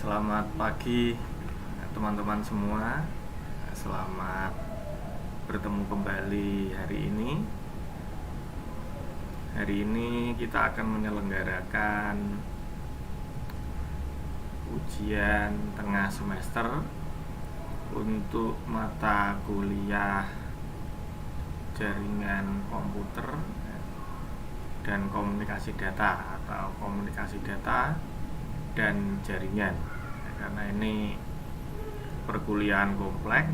Selamat pagi teman-teman semua. Selamat bertemu kembali hari ini. Hari ini kita akan menyelenggarakan ujian tengah semester untuk mata kuliah jaringan komputer dan komunikasi data atau komunikasi data dan jaringan. Karena ini perkuliahan kompleks,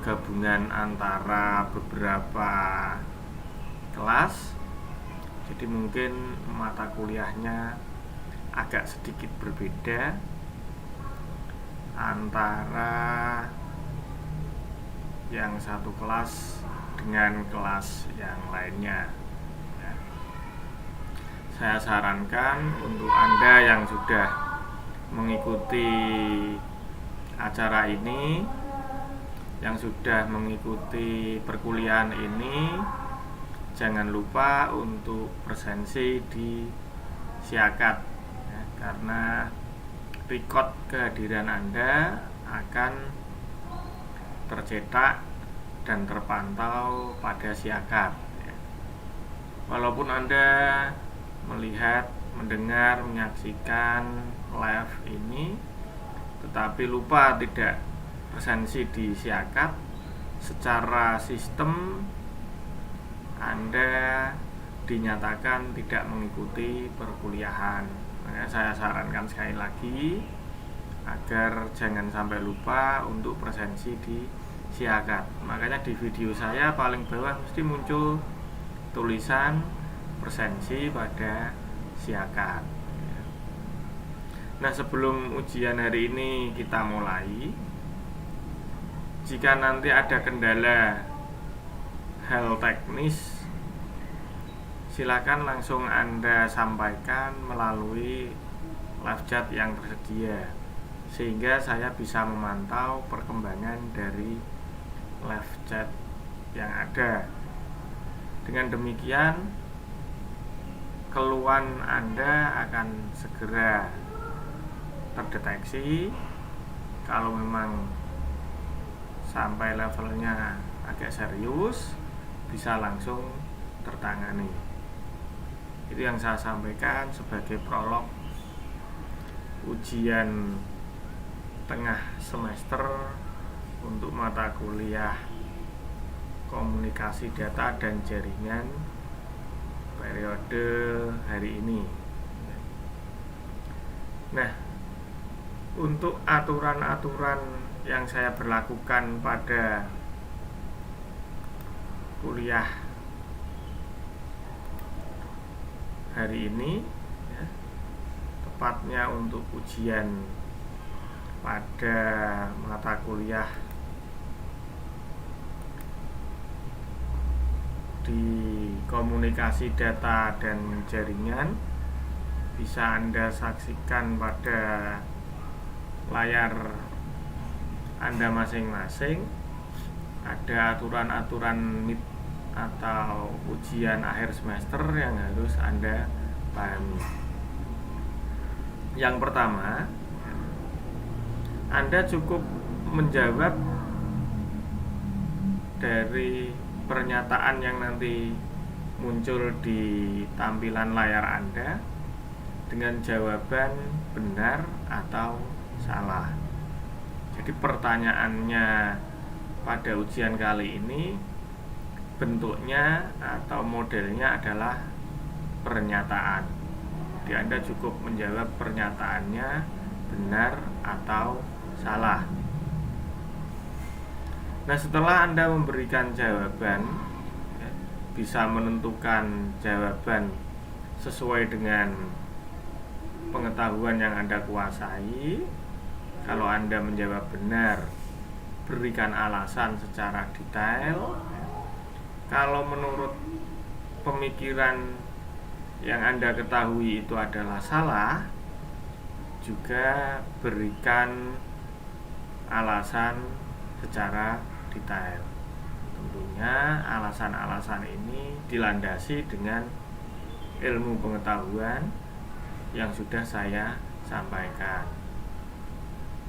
gabungan antara beberapa kelas, jadi mungkin mata kuliahnya agak sedikit berbeda antara yang satu kelas dengan kelas yang lainnya. Saya sarankan untuk Anda yang sudah mengikuti acara ini, yang sudah mengikuti perkuliahan ini, jangan lupa untuk presensi di Siakat ya, karena record kehadiran Anda akan tercetak dan terpantau pada Siakat ya. Walaupun Anda melihat, mendengar, menyaksikan live ini tetapi lupa tidak presensi di Siakat, secara sistem Anda dinyatakan tidak mengikuti perkuliahan. Makanya saya sarankan sekali lagi agar jangan sampai lupa untuk presensi di Siakat. Makanya di video saya paling bawah mesti muncul tulisan presensi pada Siakat. Nah, sebelum ujian hari ini kita mulai, jika nanti ada kendala hal teknis, silakan langsung Anda sampaikan melalui live chat yang tersedia, sehingga saya bisa memantau perkembangan dari live chat yang ada. Dengan demikian, keluhan Anda akan segera terdeteksi. Kalau memang sampai levelnya agak serius, bisa langsung tertangani. Itu yang saya sampaikan sebagai prolog ujian tengah semester untuk mata kuliah komunikasi data dan jaringan periode hari ini. Nah, untuk aturan-aturan yang saya berlakukan pada kuliah hari ini ya, tepatnya untuk ujian pada mata kuliah di komunikasi data dan jaringan, bisa Anda saksikan pada layar Anda masing-masing. Ada aturan-aturan MIT atau ujian akhir semester yang harus Anda pahami. Yang pertama, Anda cukup menjawab dari pernyataan yang nanti muncul di tampilan layar Anda dengan jawaban benar atau salah. Jadi pertanyaannya pada ujian kali ini bentuknya atau modelnya adalah pernyataan. Jadi Anda cukup menjawab pernyataannya benar atau salah. Nah, setelah Anda memberikan jawaban, bisa menentukan jawaban sesuai dengan pengetahuan yang Anda kuasai. Kalau Anda menjawab benar, berikan alasan secara detail. Kalau menurut pemikiran yang Anda ketahui itu adalah salah, juga berikan alasan secara detail. Tentunya alasan-alasan ini dilandasi dengan ilmu pengetahuan yang sudah saya sampaikan.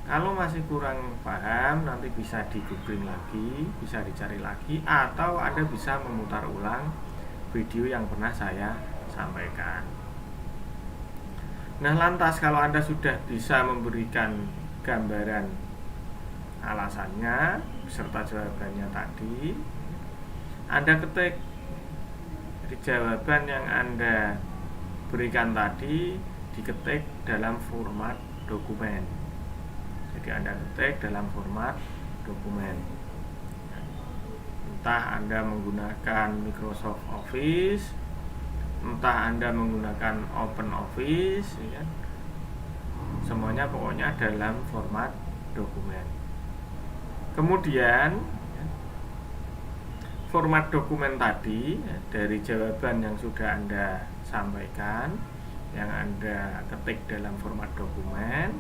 Kalau masih kurang paham, nanti bisa di googling lagi, bisa dicari lagi, atau Anda bisa memutar ulang video yang pernah saya sampaikan. Nah, lantas kalau Anda sudah bisa memberikan gambaran alasannya beserta jawabannya tadi, Anda ketik di jawaban yang Anda berikan tadi, diketik dalam format dokumen. Jadi Anda ketik dalam format dokumen. Entah Anda menggunakan Microsoft Office, entah Anda menggunakan Open Office, ya. Semuanya pokoknya dalam format dokumen. Kemudian format dokumen tadi, dari jawaban yang sudah Anda sampaikan, yang Anda ketik dalam format dokumen,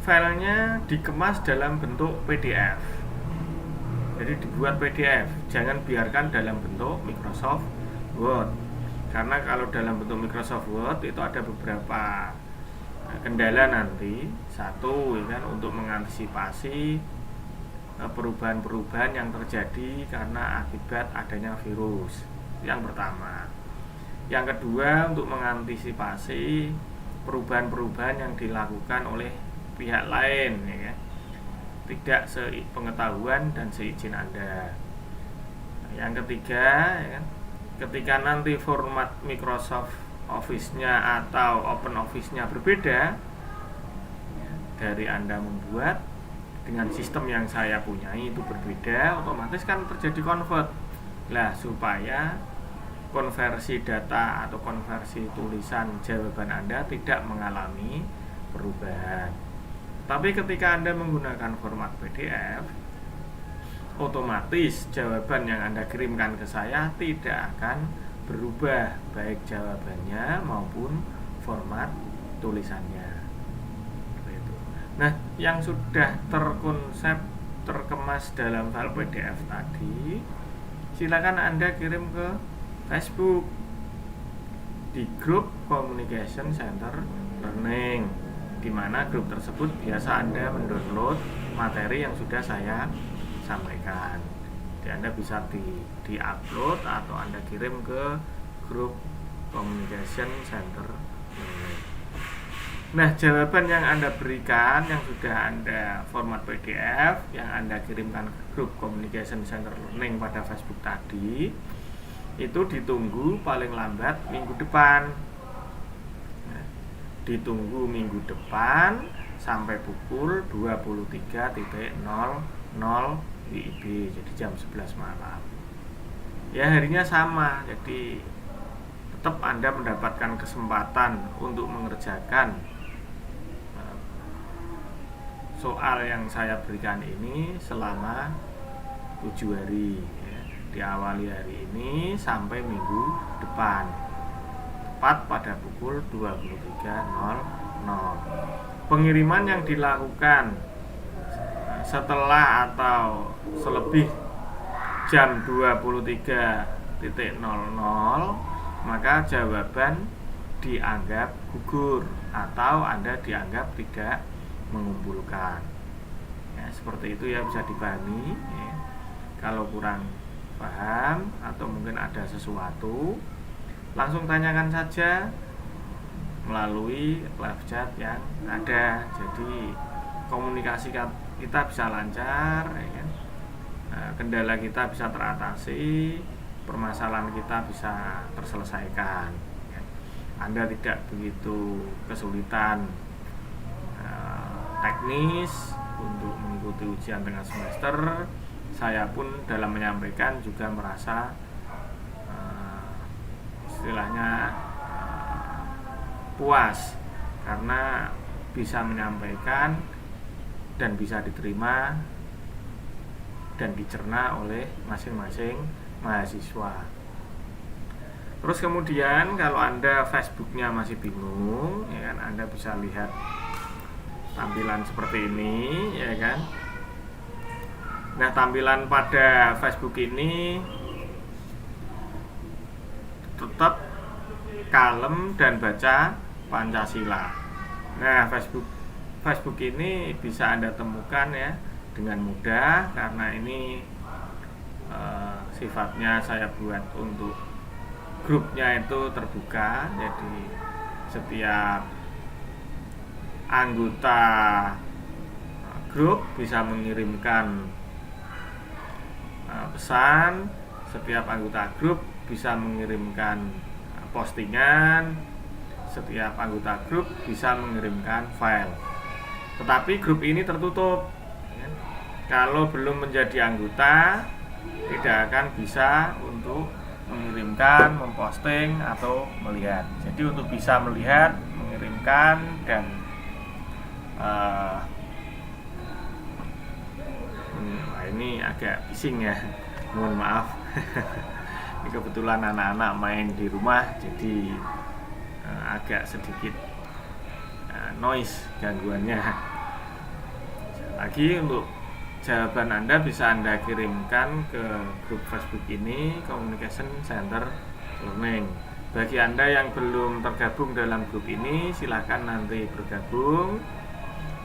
filenya dikemas dalam bentuk PDF. Jadi dibuat PDF, jangan biarkan dalam bentuk Microsoft Word. Karena kalau dalam bentuk Microsoft Word itu ada beberapa kendala nanti. Satu, ya kan, untuk mengantisipasi perubahan-perubahan yang terjadi karena akibat adanya virus. Yang pertama. Yang kedua, untuk mengantisipasi perubahan-perubahan yang dilakukan oleh pihak lain, ya, tidak sepengetahuan dan seizin Anda. Yang ketiga, ya, ketika nanti format Microsoft Office-nya atau Open Office-nya berbeda, ya, dari Anda membuat dengan sistem yang saya punyai itu berbeda, otomatis kan terjadi convert. Lah, supaya konversi data atau konversi tulisan jawaban Anda tidak mengalami perubahan. Tapi ketika Anda menggunakan format PDF, otomatis jawaban yang Anda kirimkan ke saya tidak akan berubah, baik jawabannya maupun format tulisannya. Nah, yang sudah terkonsep, terkemas dalam file PDF tadi, silakan Anda kirim ke Facebook di grup Communication Center Learning, di mana grup tersebut biasa Anda mendownload materi yang sudah saya sampaikan. Jadi Anda bisa di-upload atau Anda kirim ke grup Communication Center Learning. Nah, jawaban yang Anda berikan, yang sudah Anda format PDF, yang Anda kirimkan ke grup Communication Center Learning pada Facebook tadi, itu ditunggu paling lambat minggu depan. Ditunggu minggu depan sampai pukul 23.00 WIB, jadi jam 11 malam. Ya, harinya sama, jadi tetap Anda mendapatkan kesempatan untuk mengerjakan soal yang saya berikan ini selama 7 hari, ya. Diawali hari ini sampai minggu depan, tepat pada pukul 23.00. Pengiriman yang dilakukan setelah atau selebih jam 23.00, maka jawaban dianggap gugur atau Anda dianggap tidak mengumpulkan. Ya, seperti itu ya, bisa dipahami, ya. Kalau kurang paham atau mungkin ada sesuatu, langsung tanyakan saja melalui live chat yang ada. Jadi komunikasi kita bisa lancar, ya kan? Kendala kita bisa teratasi, permasalahan kita bisa terselesaikan, ya. Anda tidak begitu kesulitan teknis untuk mengikuti ujian tengah semester. Saya pun dalam menyampaikan juga merasa istilahnya puas karena bisa menyampaikan dan bisa diterima dan dicerna oleh masing-masing mahasiswa. Terus kemudian kalau Anda Facebooknya masih bingung, ya kan, Anda bisa lihat tampilan seperti ini, ya kan. Nah, tampilan pada Facebook ini tetap kalem dan baca Pancasila. Nah, Facebook ini bisa Anda temukan ya dengan mudah, karena ini sifatnya saya buat untuk grupnya itu terbuka. Jadi setiap anggota grup bisa mengirimkan pesan, setiap anggota grup bisa mengirimkan postingan, setiap anggota grup bisa mengirimkan file. Tetapi grup ini tertutup. Kalau belum menjadi anggota, tidak akan bisa untuk mengirimkan, memposting, atau melihat. Jadi untuk bisa melihat, mengirimkan, dan ini agak bising ya, mohon maaf. Ini kebetulan anak-anak main di rumah, jadi agak sedikit noise gangguannya. Lagi untuk jawaban Anda bisa Anda kirimkan ke grup Facebook ini, Communication Center Learning. Bagi Anda yang belum tergabung dalam grup ini, silakan nanti bergabung,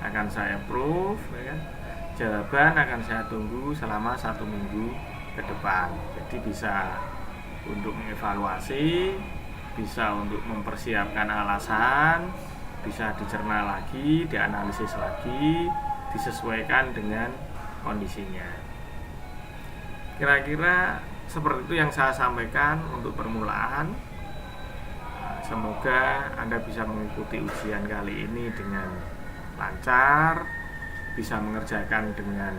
akan saya approve ya. Jawaban akan saya tunggu selama 1 minggu ke depan. Jadi bisa untuk mengevaluasi, bisa untuk mempersiapkan alasan, bisa dicerna lagi, dianalisis lagi, disesuaikan dengan kondisinya. Kira-kira seperti itu yang saya sampaikan untuk permulaan. Semoga Anda bisa mengikuti ujian kali ini dengan lancar, bisa mengerjakan dengan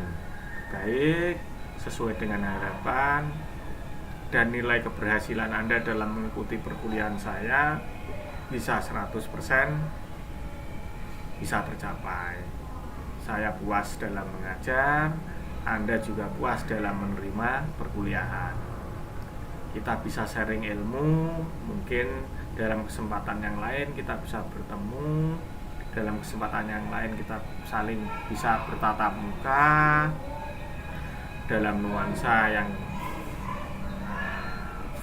baik, sesuai dengan harapan, dan nilai keberhasilan Anda dalam mengikuti perkuliahan saya bisa 100% bisa tercapai. Saya puas dalam mengajar, Anda juga puas dalam menerima perkuliahan. Kita bisa sharing ilmu, mungkin dalam kesempatan yang lain kita bisa bertemu, dalam kesempatan yang lain kita saling bisa bertatap muka dalam nuansa yang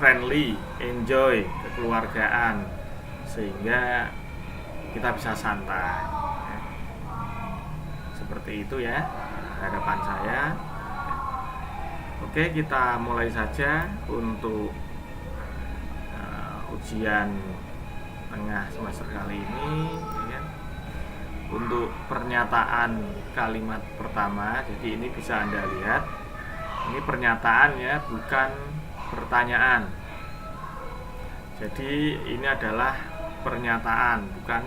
friendly, enjoy, kekeluargaan, sehingga kita bisa santai. Seperti itu ya harapan saya. Oke, kita mulai saja untuk ujian tengah semester kali ini ya. Untuk pernyataan kalimat pertama, jadi ini bisa Anda lihat, ini pernyataan ya, bukan pertanyaan. Jadi ini adalah pernyataan, bukan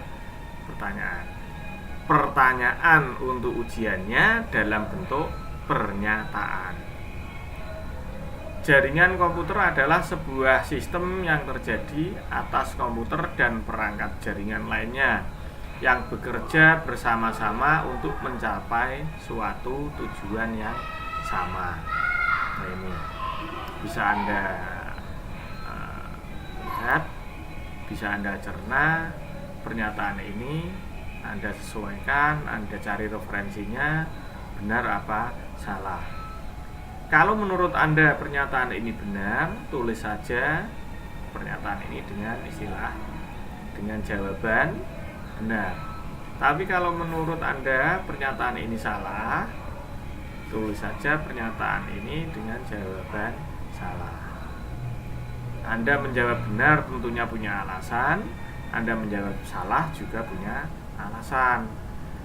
pertanyaan. Pertanyaan untuk ujiannya dalam bentuk pernyataan. Jaringan komputer adalah sebuah sistem yang terjadi atas komputer dan perangkat jaringan lainnya yang bekerja bersama-sama untuk mencapai suatu tujuan yang sama. Nah, ini bisa Anda lihat, bisa Anda cerna pernyataan ini, Anda sesuaikan, Anda cari referensinya, benar apa salah. Kalau menurut Anda pernyataan ini benar, tulis saja pernyataan ini dengan istilah, dengan jawaban benar. Tapi kalau menurut Anda pernyataan ini salah, tulis saja pernyataan ini dengan jawaban salah. Anda menjawab benar tentunya punya alasan, Anda menjawab salah juga punya alasan.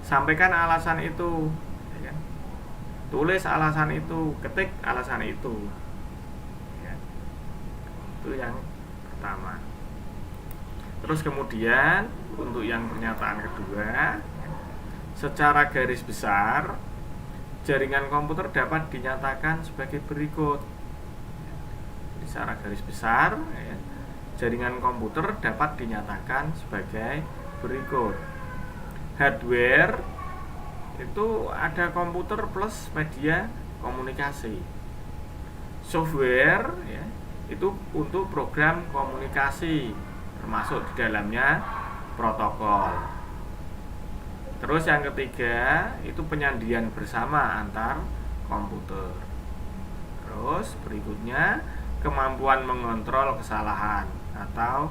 Sampaikan alasan itu, ya kan? Tulis alasan itu, ketik alasan itu, ya. Itu yang pertama. Terus kemudian untuk yang pernyataan kedua, secara garis besar jaringan komputer dapat dinyatakan sebagai berikut. Secara garis besar ya, jaringan komputer dapat dinyatakan sebagai berikut. Hardware itu ada komputer plus media komunikasi. Software ya, itu untuk program komunikasi, termasuk di dalamnya protokol. Terus yang ketiga itu penyandian bersama antar komputer. Terus berikutnya kemampuan mengontrol kesalahan atau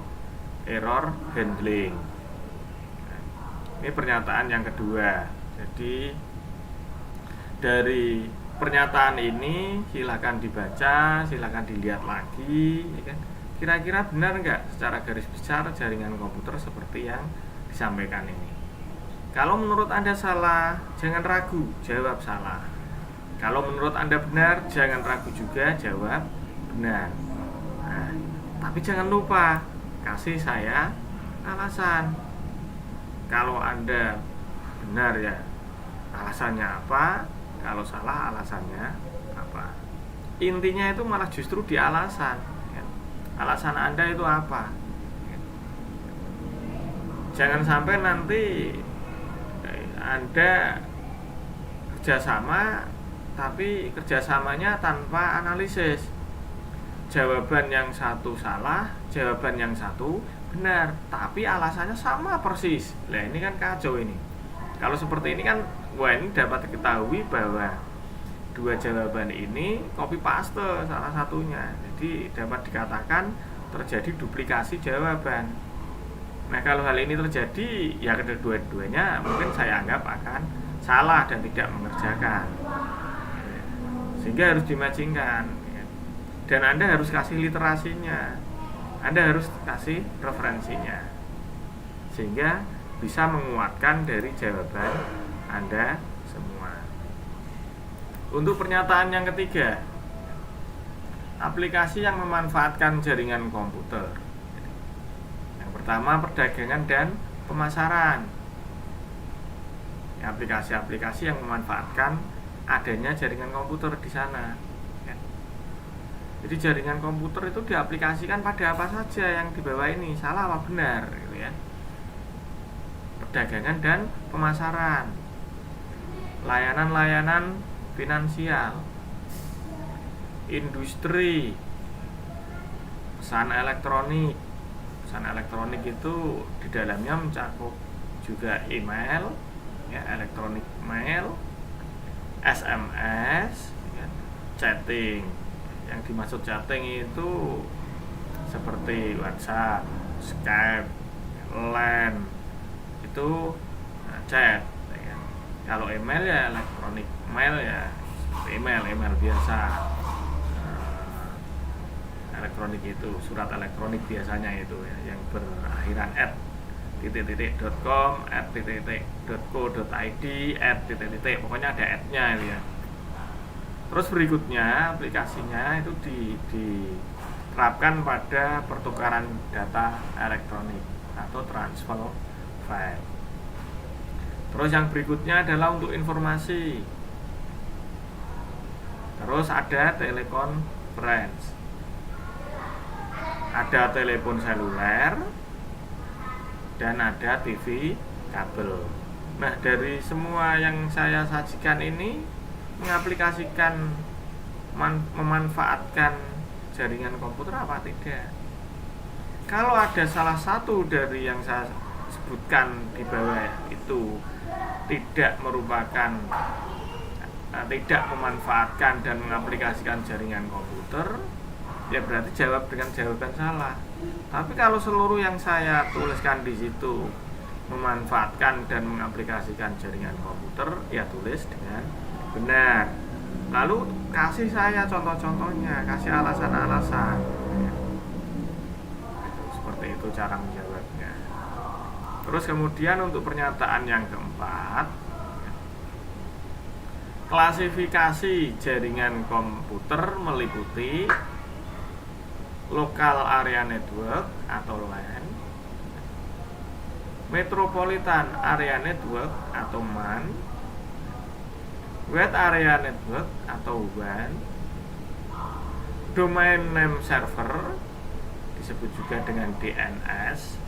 error handling. Ini pernyataan yang kedua. Jadi dari pernyataan ini silakan dibaca, silakan dilihat lagi, ya kan? Kira-kira benar nggak secara garis besar jaringan komputer seperti yang disampaikan ini? Kalau menurut Anda salah, jangan ragu, jawab salah. Kalau menurut Anda benar, jangan ragu juga, jawab benar. Nah, tapi jangan lupa kasih saya alasan. Kalau Anda benar ya alasannya apa, kalau salah alasannya apa. Intinya itu malah justru di alasan ya. Alasan Anda itu apa ya. Jangan sampai nanti Anda kerjasama tapi kerjasamanya tanpa analisis. Jawaban yang satu salah, jawaban yang satu benar, tapi alasannya sama persis. Nah ini kan kacau ini. Kalau seperti ini kan, wah ini dapat diketahui bahwa dua jawaban ini copy paste salah satunya. Jadi dapat dikatakan terjadi duplikasi jawaban. Nah kalau hal ini terjadi, ya kedua-duanya mungkin saya anggap akan salah dan tidak mengerjakan. Sehingga harus dimatchingkan. Dan Anda harus kasih literasinya, Anda harus kasih referensinya, sehingga bisa menguatkan dari jawaban Anda semua. Untuk pernyataan yang ketiga, aplikasi yang memanfaatkan jaringan komputer. Yang pertama, perdagangan dan pemasaran. Aplikasi-aplikasi yang memanfaatkan adanya jaringan komputer di sana. Jadi jaringan komputer itu diaplikasikan pada apa saja yang di bawah ini, salah apa benar gitu ya. Perdagangan dan pemasaran, layanan-layanan finansial, industri, pesan elektronik. Pesan elektronik itu di dalamnya mencakup juga email, ya, elektronik mail, SMS, ya, chatting. Yang dimaksud chatting itu seperti WhatsApp, Skype, LAN, itu chat ya. Kalau email ya elektronik mail ya email biasa, elektronik itu surat elektronik biasanya itu ya, yang berakhiran @.com, @.co.id, pokoknya ada @-nya itu ya. Terus berikutnya aplikasinya itu diterapkan pada pertukaran data elektronik atau transfer file. Terus yang berikutnya adalah untuk informasi. Terus ada telekonferensi, ada telepon seluler, dan ada TV kabel. Nah dari semua yang saya sajikan ini, mengaplikasikan memanfaatkan jaringan komputer apa tidak? Kalau ada salah satu dari yang saya sebutkan di bawah itu tidak memanfaatkan dan mengaplikasikan jaringan komputer, ya berarti jawab dengan jawaban salah. Tapi kalau seluruh yang saya tuliskan di situ memanfaatkan dan mengaplikasikan jaringan komputer, ya tulis dengan benar. Lalu kasih saya contoh-contohnya, kasih alasan-alasan. Seperti itu cara menjawabnya. Terus kemudian untuk pernyataan yang keempat, klasifikasi jaringan komputer meliputi local area network atau LAN, metropolitan area network atau MAN, wide area network atau WAN, domain name server disebut juga dengan DNS.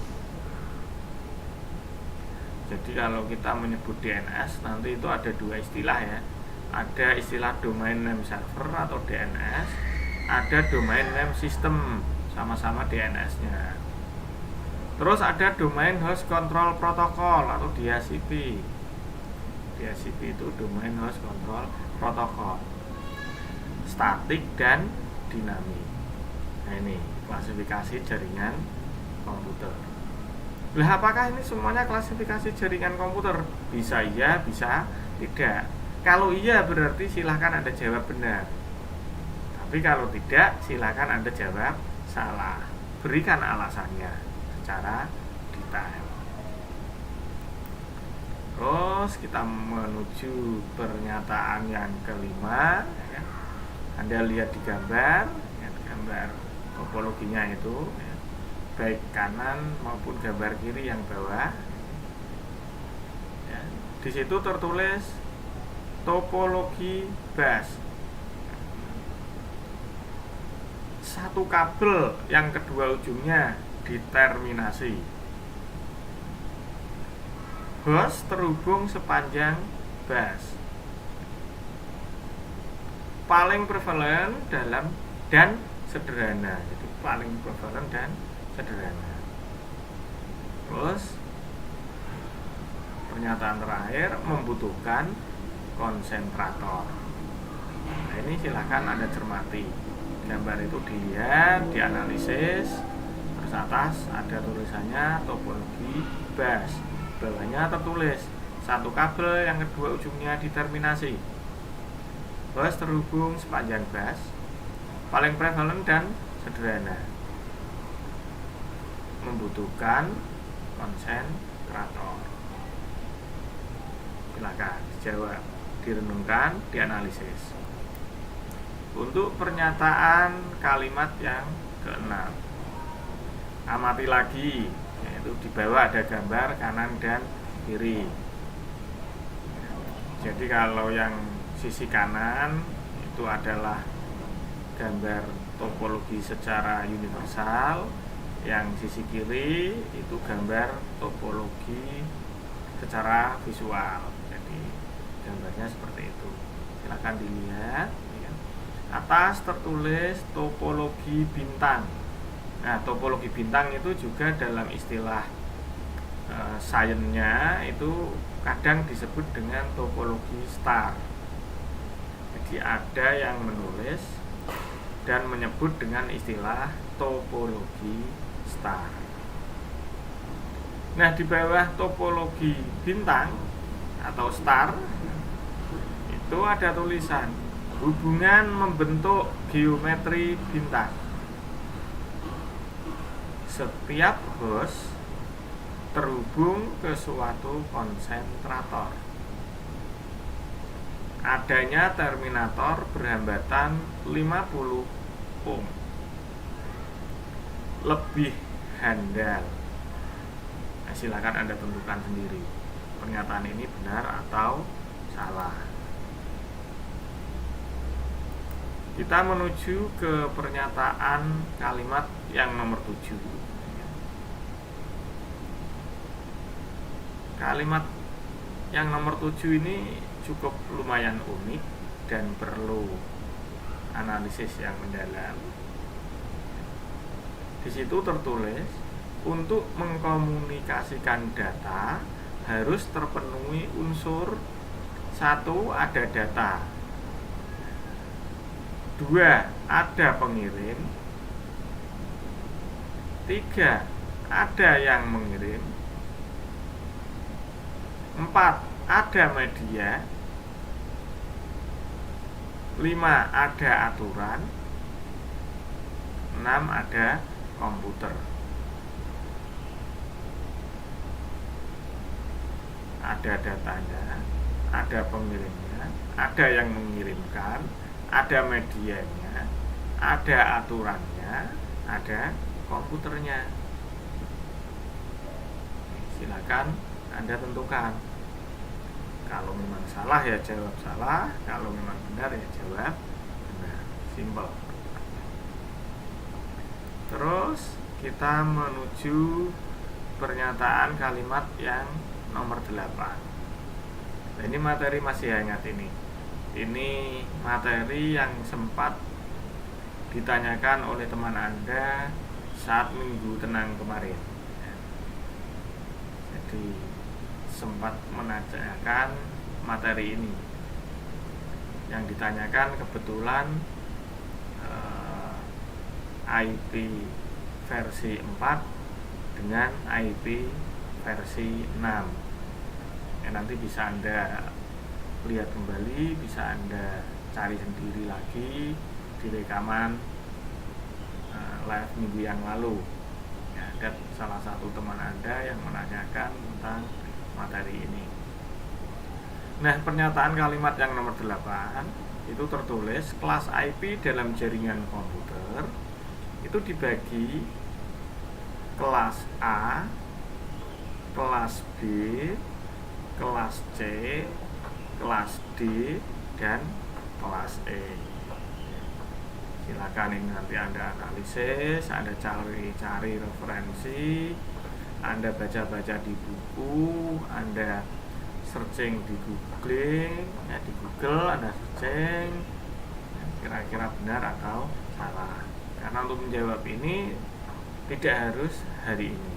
Jadi kalau kita menyebut DNS nanti itu ada dua istilah ya. Ada istilah domain name server atau DNS, ada domain name system, sama-sama DNS-nya. Terus ada domain host control protocol atau DHCP. DHCP itu domain host control protocol, statik dan dinamik. Nah ini klasifikasi jaringan komputer. Lah apakah ini semuanya klasifikasi jaringan komputer? Bisa iya, bisa tidak. Kalau iya berarti silahkan Anda jawab benar. Tapi kalau tidak, silahkan Anda jawab salah. Berikan alasannya secara detail. Terus kita menuju pernyataan yang kelima. Anda lihat di gambar, gambar topologinya itu, baik kanan maupun gambar kiri yang bawah. Di situ tertulis topologi bus. Satu kabel yang kedua ujungnya diterminasi. Bus terhubung sepanjang bus. Paling prevalen dan sederhana. Jadi paling prevalen dan sederhana. Terus pernyataan terakhir membutuhkan konsentrator. Nah, ini silahkan Anda cermati. Gambar itu dilihat, dianalisis. Terus atas ada tulisannya topologi bus. Bawahnya tertulis satu kabel yang kedua ujungnya diterminasi. Bus terhubung sepanjang bus. Paling prevalen dan sederhana. Membutuhkan konsentrator. Silakan dijawab, direnungkan, dianalisis. Untuk pernyataan kalimat yang keenam, amati lagi, yaitu di bawah ada gambar kanan dan kiri. Jadi kalau yang sisi kanan itu adalah gambar topologi secara universal, yang sisi kiri itu gambar topologi secara visual. Jadi gambarnya seperti itu. Silakan dilihat. Atas tertulis topologi bintang. Nah, topologi bintang itu juga dalam istilah sainsnya itu kadang disebut dengan topologi star. Jadi ada yang menulis dan menyebut dengan istilah topologi star. Nah, di bawah topologi bintang atau star itu ada tulisan hubungan membentuk geometri bintang. Setiap host terhubung ke suatu konsentrator. Adanya terminator berhambatan 50 ohm. Lebih handal. Nah, silakan Anda tentukan sendiri. Pernyataan ini benar atau salah. Kita menuju ke pernyataan kalimat yang nomor 7. Kalimat yang nomor 7 ini cukup lumayan unik dan perlu analisis yang mendalam. Di situ tertulis, untuk mengkomunikasikan data harus terpenuhi unsur 1. Ada data, 2. Ada pengirim, 3. Ada yang mengirim, 4. Ada media, 5. Ada aturan, 6. Ada komputer. Ada datanya, ada pengirimnya, ada yang mengirimkan, ada medianya, ada aturannya, ada komputernya. Silakan Anda tentukan. Kalau memang salah ya jawab salah, kalau memang benar ya jawab benar. Simpel. Terus kita menuju pernyataan kalimat yang nomor 8. Nah, ini materi masih hangat ini. Ini materi yang sempat ditanyakan oleh teman Anda saat minggu tenang kemarin. Jadi sempat menanyakan materi ini. Yang ditanyakan kebetulan IP versi 4 dengan IP versi 6. Nanti bisa Anda lihat kembali, bisa Anda cari sendiri lagi di rekaman live minggu yang lalu. Ada salah satu teman Anda yang menanyakan tentang materi ini. Nah, pernyataan kalimat yang nomor 8 itu tertulis kelas IP dalam jaringan komputer itu dibagi kelas A, kelas B, kelas C, kelas D, dan kelas E. Silakan ini nanti Anda analisis, Anda cari referensi, Anda baca-baca di buku, Anda searching di Google, di Google Anda searching kira-kira benar atau salah. Karena untuk menjawab ini tidak harus hari ini.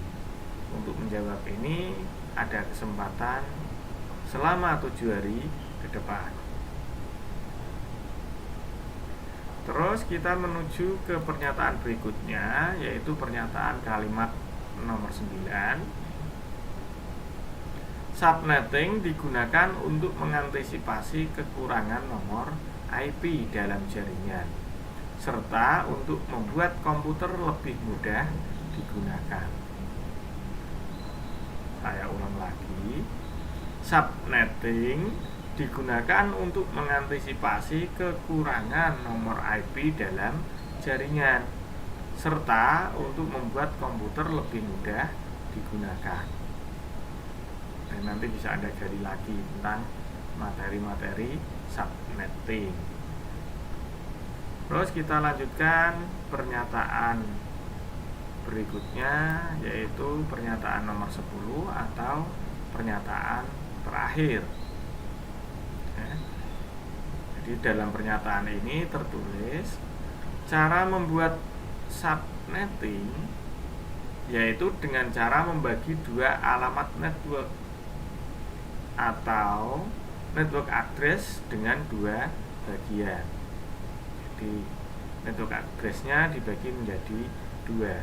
Untuk menjawab ini ada kesempatan selama 7 hari ke depan. Terus kita menuju ke pernyataan berikutnya, yaitu pernyataan kalimat nomor 9. Subnetting digunakan untuk mengantisipasi kekurangan nomor IP dalam jaringan, serta untuk membuat komputer lebih mudah digunakan. Saya ulang lagi. Subnetting digunakan untuk mengantisipasi kekurangan nomor IP dalam jaringan, serta untuk membuat komputer lebih mudah digunakan. Dan nanti bisa Anda gali lagi tentang materi-materi subnetting. Terus kita lanjutkan pernyataan berikutnya, yaitu pernyataan nomor 10 atau pernyataan terakhir. Jadi dalam pernyataan ini tertulis cara membuat subnetting yaitu dengan cara membagi dua alamat network atau network address dengan dua bagian. Jadi network addressnya dibagi menjadi dua.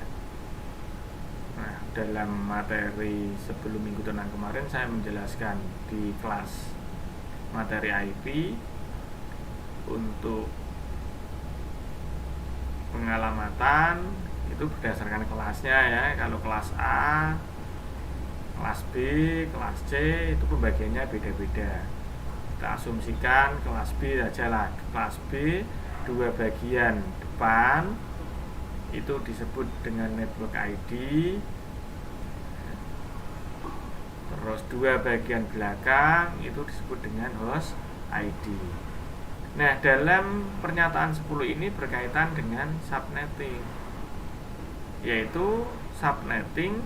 Nah, dalam materi sebelum minggu tenang kemarin saya menjelaskan di kelas materi IP untuk pengalamatan itu berdasarkan kelasnya ya. Kalau kelas A, kelas B, kelas C itu pembagiannya beda-beda. Kita asumsikan kelas B saja lah. Kelas B dua bagian depan itu disebut dengan network ID. Terus dua bagian belakang itu disebut dengan host ID. Nah, dalam pernyataan 10 ini berkaitan dengan subnetting, yaitu subnetting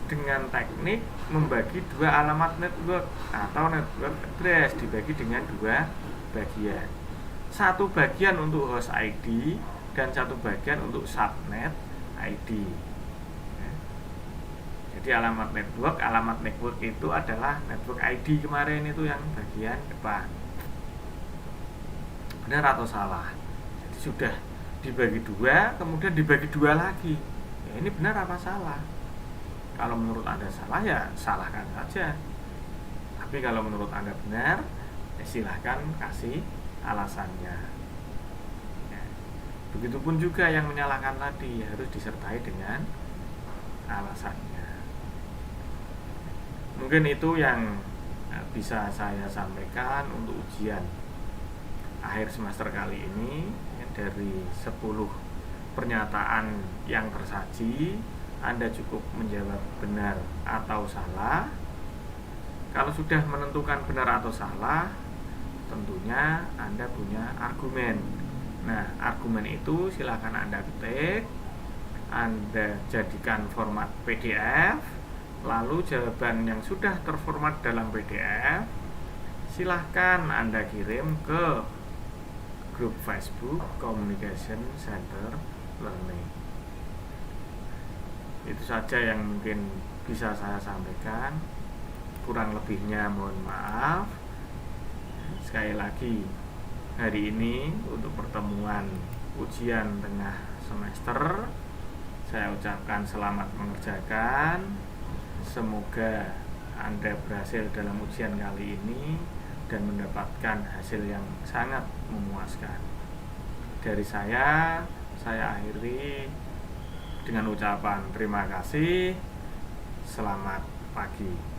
dengan teknik membagi dua alamat network atau network address dibagi dengan dua bagian. Satu bagian untuk host ID dan satu bagian untuk subnet ID. Jadi alamat network itu adalah network ID kemarin itu yang bagian depan. Benar atau salah? Jadi sudah dibagi dua, kemudian dibagi dua lagi. Ya, ini benar apa salah? Kalau menurut Anda salah, ya salahkan saja. Tapi kalau menurut Anda benar, ya silahkan kasih alasannya. Ya. Begitupun juga yang menyalahkan tadi harus disertai dengan alasannya. Mungkin itu yang bisa saya sampaikan untuk ujian akhir semester kali ini. Dari 10 pernyataan yang tersaji, Anda cukup menjawab benar atau salah. Kalau sudah menentukan benar atau salah, tentunya Anda punya argumen. Nah, argumen itu silakan Anda ketik, Anda jadikan format PDF, lalu jawaban yang sudah terformat dalam PDF silahkan Anda kirim ke grup Facebook Communication Center Learning. Itu saja yang mungkin bisa saya sampaikan. Kurang lebihnya mohon maaf. Sekali lagi, hari ini untuk pertemuan ujian tengah semester Saya ucapkan selamat mengerjakan. Semoga Anda berhasil dalam ujian kali ini dan mendapatkan hasil yang sangat memuaskan. Dari saya akhiri dengan ucapan terima kasih. Selamat pagi.